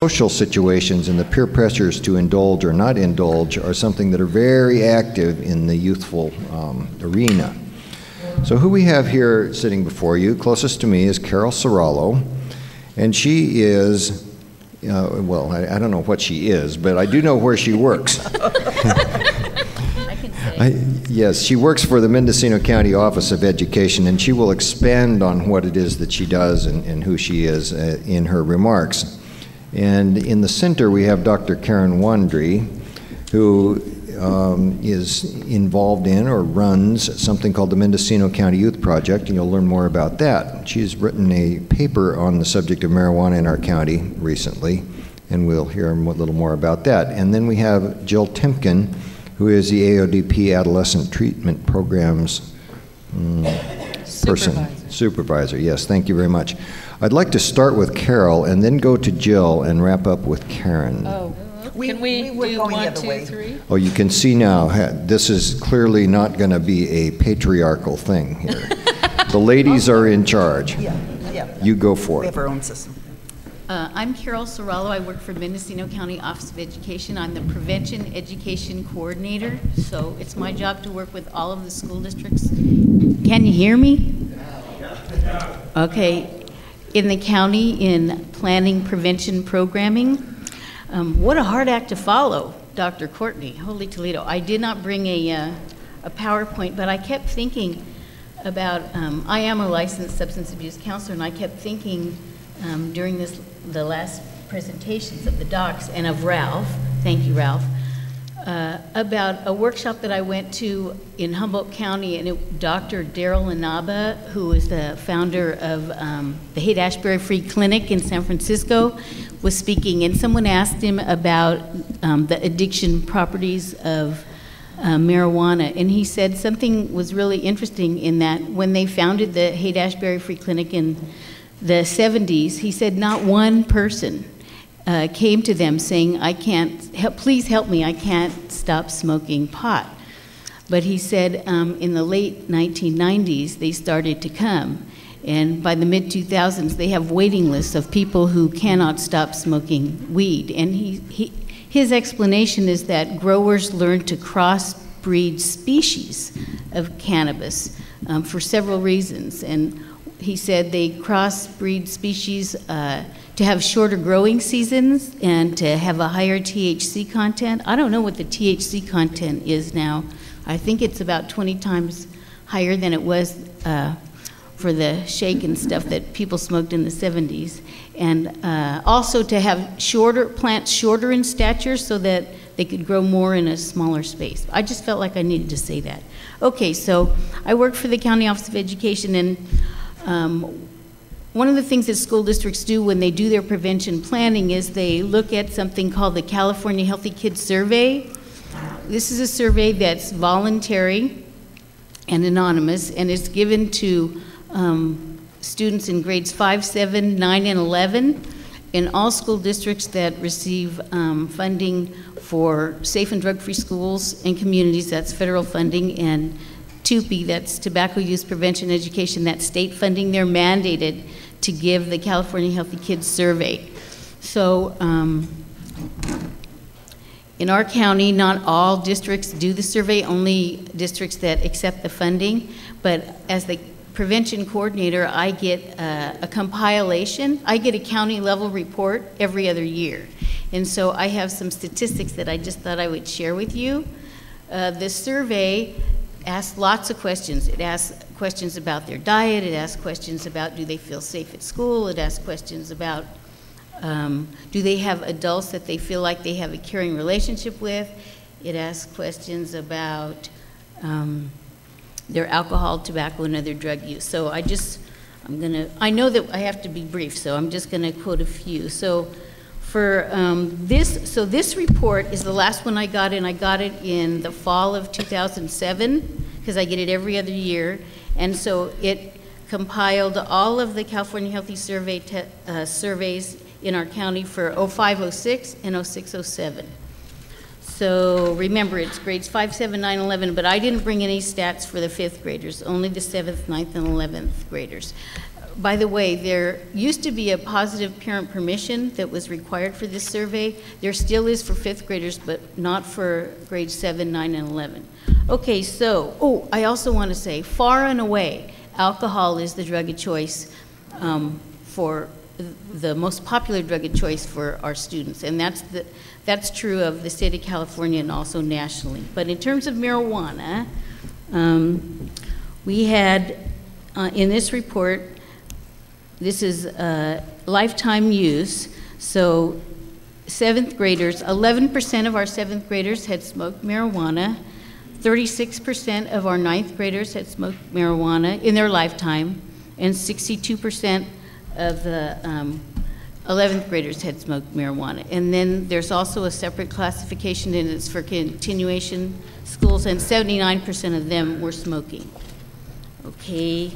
Social situations and the peer pressures to indulge or not indulge are something that are very active in the youthful arena. So who we have here sitting before you, closest to me, is Carol Serrallo, and she is, well, I don't know what she is, but I do know where she works. I can say. Yes, she works for the Mendocino County Office of Education, and she will expand on what it is that she does and who she is in her remarks. And in the center, we have Dr. Karen Wandry, who is involved in or runs something called the Mendocino County Youth Project, and you'll learn more about that. She's written a paper on the subject of marijuana in our county recently, and we'll hear a little more about that. And then we have Jill Temkin, who is the AODP Adolescent Treatment Programs Supervisor. Yes, thank you very much. I'd like to start with Carol and then go to Jill and wrap up with Karen. Oh, can we do 1, 2, 3? Oh, you can see now, this is clearly not going to be a patriarchal thing here. The ladies are in charge. Yeah. You go for it. We have our own system. I'm Carol Serrallo. I work for Mendocino County Office of Education. I'm the Prevention Education Coordinator, so it's my job to work with all of the school districts. Can you hear me? Okay. In the county in planning prevention programming. What a hard act to follow, Dr. Courtney. Holy Toledo. I did not bring a PowerPoint, but I kept thinking about, I am a licensed substance abuse counselor, and I kept thinking during the last presentations of the docs and of Ralph, thank you, Ralph, about a workshop that I went to in Humboldt County, and Dr. Daryl Inaba, who is the founder of the Haight-Ashbury Free Clinic in San Francisco, was speaking, and someone asked him about the addiction properties of marijuana, and he said something was really interesting in that when they founded the Haight-Ashbury Free Clinic in the 70s, he said not one person came to them saying, please help me, I can't stop smoking pot. But he said in the late 1990s, they started to come. And by the mid-2000s, they have waiting lists of people who cannot stop smoking weed. And his explanation is that growers learn to crossbreed species of cannabis for several reasons. And he said they crossbreed species to have shorter growing seasons and to have a higher THC content. I don't know what the THC content is now. I think it's about 20 times higher than it was for the shake and stuff that people smoked in the 70s. And also to have plants shorter in stature so that they could grow more in a smaller space. I just felt like I needed to say that. Okay, so I work for the County Office of Education, and one of the things that school districts do when they do their prevention planning is they look at something called the California Healthy Kids Survey. This is a survey that's voluntary and anonymous, and it's given to students in grades 5, 7, 9, and 11 in all school districts that receive funding for safe and drug-free schools and communities. That's federal funding, and TUPE, that's Tobacco Use Prevention Education, that's state funding. They're mandated to give the California Healthy Kids Survey. So in our county, not all districts do the survey, only districts that accept the funding. But as the prevention coordinator, I get a compilation. I get a county level report every other year. And so I have some statistics that I just thought I would share with you. The survey asks lots of questions. It asks questions about their diet. It asks questions about do they feel safe at school. It asks questions about do they have adults that they feel like they have a caring relationship with. It asks questions about their alcohol, tobacco, and other drug use. So I know that I have to be brief, so I'm just gonna quote a few. So for this report is the last one I got, and I got it in the fall of 2007, because I get it every other year. And so it compiled all of the California Healthy Survey surveys in our county for 05, 06, and 06, 07. So remember, it's grades 5, 7, 9, 11, but I didn't bring any stats for the 5th graders, only the 7th, 9th, and 11th graders. By the way, there used to be a positive parent permission that was required for this survey. There still is for 5th graders, but not for grades 7, 9, and 11. Okay, so, I also want to say, far and away, alcohol is the drug of choice for the most popular drug of choice for our students, and that's true of the state of California and also nationally. But in terms of marijuana, we had in this report, this is lifetime use. So 7th graders, 11% of our 7th graders had smoked marijuana. 36% of our 9th graders had smoked marijuana in their lifetime, and 62% of the 11th graders had smoked marijuana. And then there's also a separate classification, and it's for continuation schools, and 79% of them were smoking. Okay.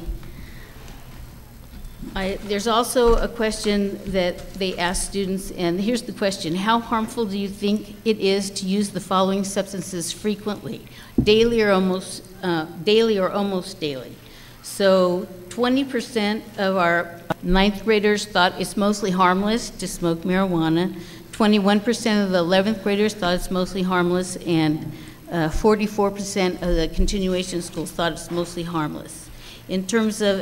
There's also a question that they ask students, and here's the question: how harmful do you think it is to use the following substances frequently, daily or almost daily? So 20% of our 9th graders thought it's mostly harmless to smoke marijuana. 21% of the 11th graders thought it's mostly harmless, and 44% of the continuation schools thought it's mostly harmless. In terms of